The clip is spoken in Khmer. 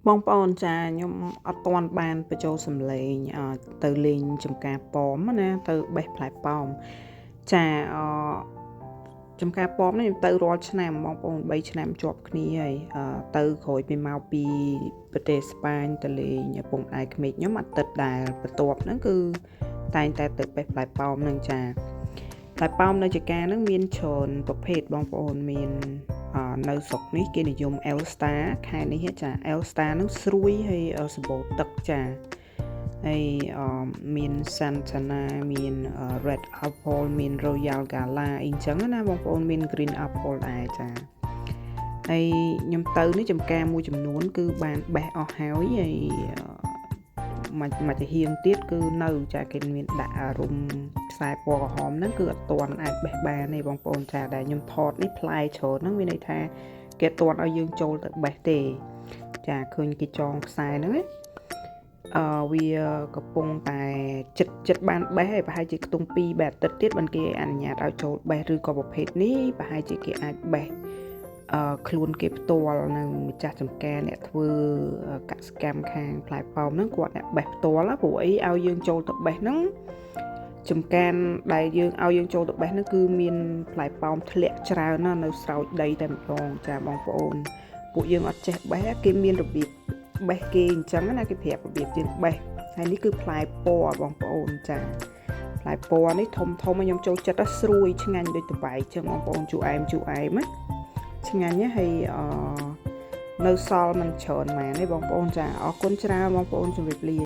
បងប្អូនចាខ្ញុំអត់ទាន់បានបញ្ចូលសំឡេងទៅលេងចំការប៉មណាទៅបេះផ្លែប៉ោមចាចំការប៉មនេះខ្ញុំទៅរាល់ឆ្នាំបងប្អូន3ឆ្នាំជាប់គ្នាហើយទៅក្រោយពីមកពីប្រទេសស្ប៉ាញទៅលេងពងឯក្មេកខ្ញុំអាទិត្យដែលបន្ទាប់ហ្នឹងគឺតែងតែទៅបេះផ្លែប៉ោមហ្នឹងចាផ្លែប៉ោមនៅចំការហ្នឹងមានច្រើនប្រភេទបងប្អូនមាននៅស្រុកនេះគេនិយម Elstar ខែនេះចា Elstar ហ្នឹងស្រួយហើយសម្បូរទឹកចាហើយមាន Santana មាន Red Apple មាន Royal Gala អីចឹងណាបងប្អូនមាន Green Apple ដែរចាហើយខ្ញុំទៅនេះចំការមួយចំនួនគឺបានបេះអស់ហើយមកជាហៀងទៀតគឺនៅចាគេមានដាក់អារម្មណ៍ខ្សែពណ៌ក្រហមហ្នឹងគឺអត់ទាន់អាចបេះបានទេបងប្អូនចាដែលខ្ញុំថតនេះផ្លែច្រើនហ្នឹងមានន័យថាគេអត់ទាន់ឲ្យយើងចូលទៅបេះទេចាឃើញគេចងខ្សែហ្នឹងណាវាកំពុងតែចិត្តបានបេះហើយប្រហែលជាខ្ទង់2បែបទឹកទៀតបានគេអនុញ្ញាតឲ្យចូលបេះឬក៏ប្រភេទនេះប្រហែលជាគេអាចបេះខ្លួនគេផ្ទាល់នៅម្ចាស់ចំការអ្នកធ្វើកសិកម្មខាងផ្លែប៉ោមហ្នឹងគាត់អ្នកបេះផ្ទាល់ព្រោះអីឲ្យយើងចូលទៅបេះហ្នឹងចំការដែលយើងឲ្យយើងចូលទៅបេះហ្នឹងគឺមានផ្លែប៉ោមធ្លាក់ច្រើនណាស់នៅស្រោចដីតែម្ដងចាបងប្អូនពួកយើងអត់ចេះបេះគេមានរបៀបបេះគេអញ្ចឹងណាគេប្រាប់របៀបយើងបេះហើយនេះគឺផ្លែពណ៌បងប្អូនចាផ្លែពណ៌នេះធំខ្ញុំចូលចិត្តស្រួយឆ្ងាញ់ដូចតបែកអញ្ចឹងបងប្អូនជូរអែមណាឆ្ងាញ់ណាស់ហើយនៅសល់មិនច្រើនមែនទេបងប្អូនចាអរគុណច្រើនបងប្អូនជម្រាបលា